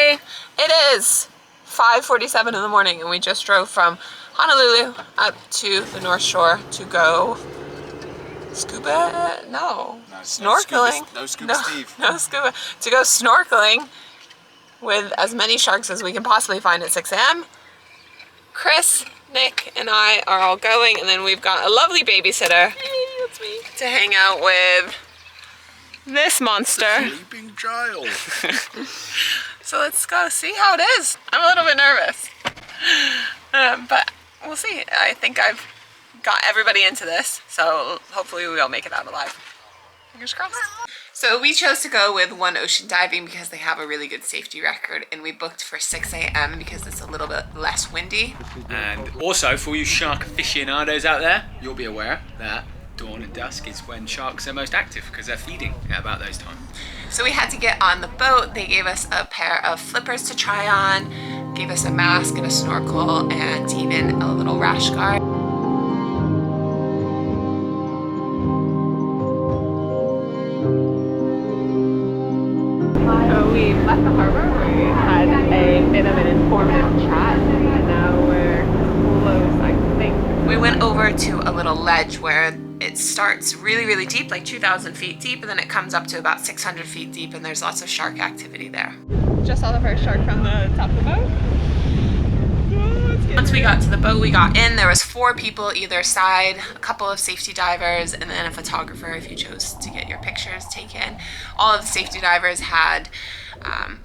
Hey, it is 5:47 in the morning and we just drove from Honolulu up to the North Shore to go scuba, snorkeling. No scuba Steve. No scuba. To go snorkeling with as many sharks as we can possibly find at 6 a.m. Chris, Nick, and I are all going, and then we've got a lovely babysitter. Hey, that's me. To hang out with this monster. Sleeping child. So let's go see how it is. I'm a little bit nervous, but we'll see. I think I've got everybody into this, so hopefully we'll make it out alive. Fingers crossed. So we chose to go with One Ocean Diving because they have a really good safety record, and we booked for 6 a.m. because it's a little bit less windy. And also for you shark aficionados out there, you'll be aware that dawn and dusk is when sharks are most active because they're feeding at about those times. So we had to get on the boat. They gave us a pair of flippers to try on, gave us a mask and a snorkel, and even a little rash guard. So we left the harbor, we had a bit of an informative chat, and now we're close, I think. We went over to a little ledge where it starts really deep, like 2,000 feet deep, and then it comes up to about 600 feet deep, and there's lots of shark activity there. Just saw the first shark from the top of the boat. Once we got to the boat, we got in. There was 4 people either side, a couple of safety divers, and then a photographer if you chose to get your pictures taken. All of the safety divers had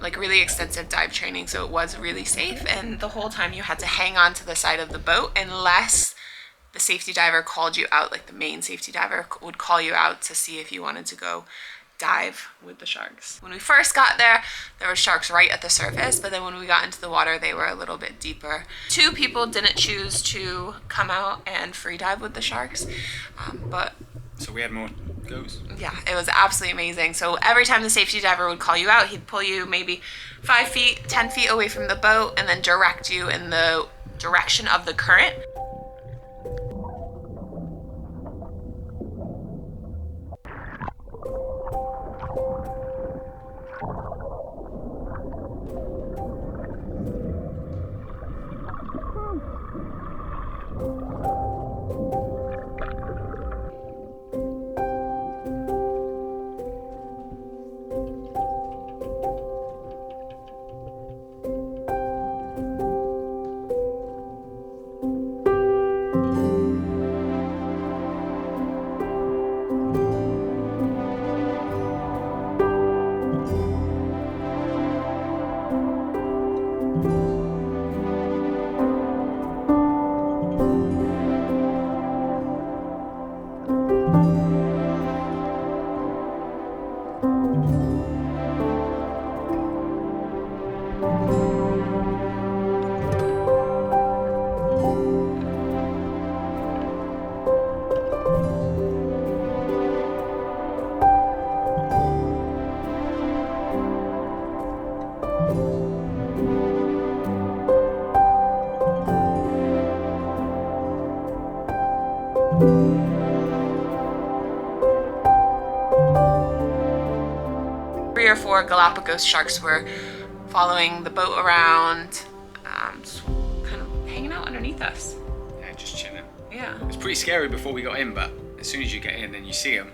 like really extensive dive training, so it was really safe, and the whole time you had to hang on to the side of the boat unless the safety diver called you out, like the main safety diver would call you out to see if you wanted to go dive with the sharks. When we first got there, there were sharks right at the surface, but then when we got into the water, they were a little bit deeper. 2 people didn't choose to come out and free dive with the sharks, but So we had more goes. yeah, it was absolutely amazing. So every time the safety diver would call you out, he'd pull you maybe 5 feet, 10 feet away from the boat and then direct you in the direction of the current. Three or 4 Galapagos sharks were following the boat around, just kind of hanging out underneath us. Yeah, just chilling. Yeah. It was pretty scary before we got in, but as soon as you get in and you see them.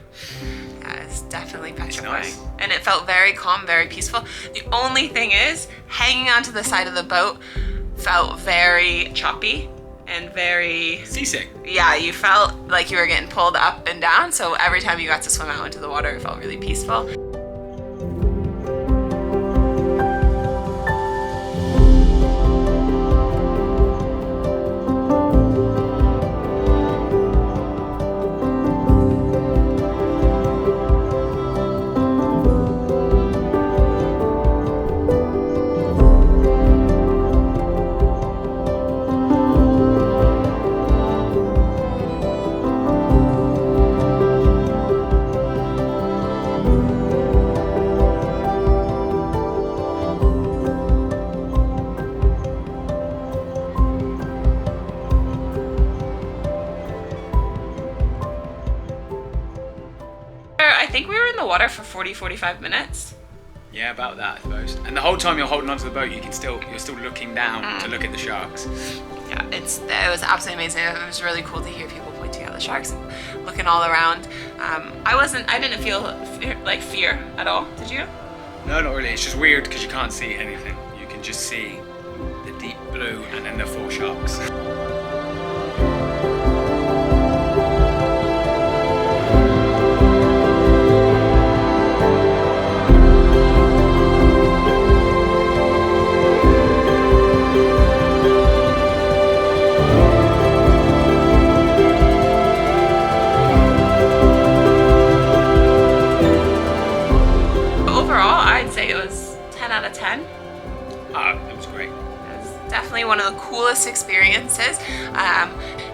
Yeah, it's definitely petrifying. Nice. And it felt very calm, very peaceful. The only thing is, hanging onto the side of the boat felt very choppy and very... Seasick. Yeah, you felt like you were getting pulled up and down, so every time you got to swim out into the water, it felt really peaceful. I think we were in the water for 40-45 minutes. Yeah, about that, I suppose. And the whole time you're holding onto the boat, you're still looking down to look at the sharks. Yeah, it was absolutely amazing. It was really cool to hear people pointing at the sharks and looking all around. I didn't feel fear at all. Did you? No, not really. It's just weird because you can't see anything. You can just see the deep blue and then the 4 sharks. Overall, I'd say it was 10 out of 10. It was great. It was definitely one of the coolest experiences.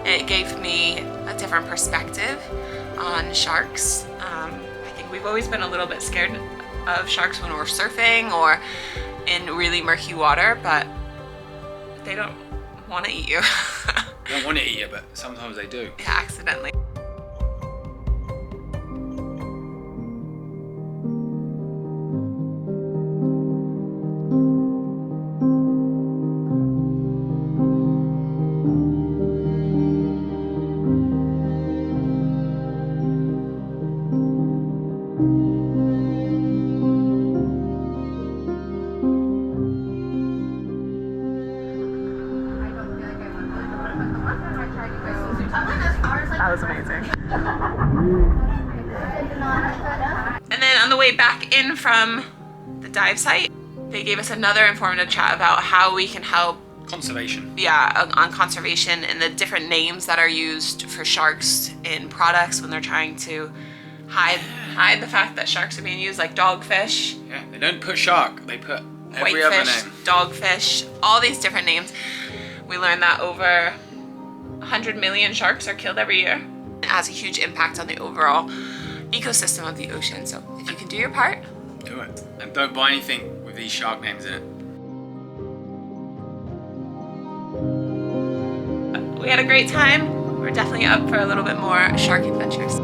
It gave me a different perspective on sharks. I think we've always been a little bit scared of sharks when we're surfing or in really murky water, but they don't want to eat you. They don't want to eat you, but sometimes they do. Yeah, accidentally. That was amazing. And then on the way back in from the dive site, they gave us another informative chat about how we can help Conservation. on conservation and the different names that are used for sharks in products when they're trying to hide the fact that sharks are being used, like dogfish. Yeah, they don't put shark, they put every other Whitefish, name. dogfish, all these different names. We learned that over 100 million sharks are killed every year. It has a huge impact on the overall ecosystem of the ocean. So if you can do your part, Do it. And don't buy anything with these shark names in it. we had a great time. We're definitely up for a little bit more shark adventures.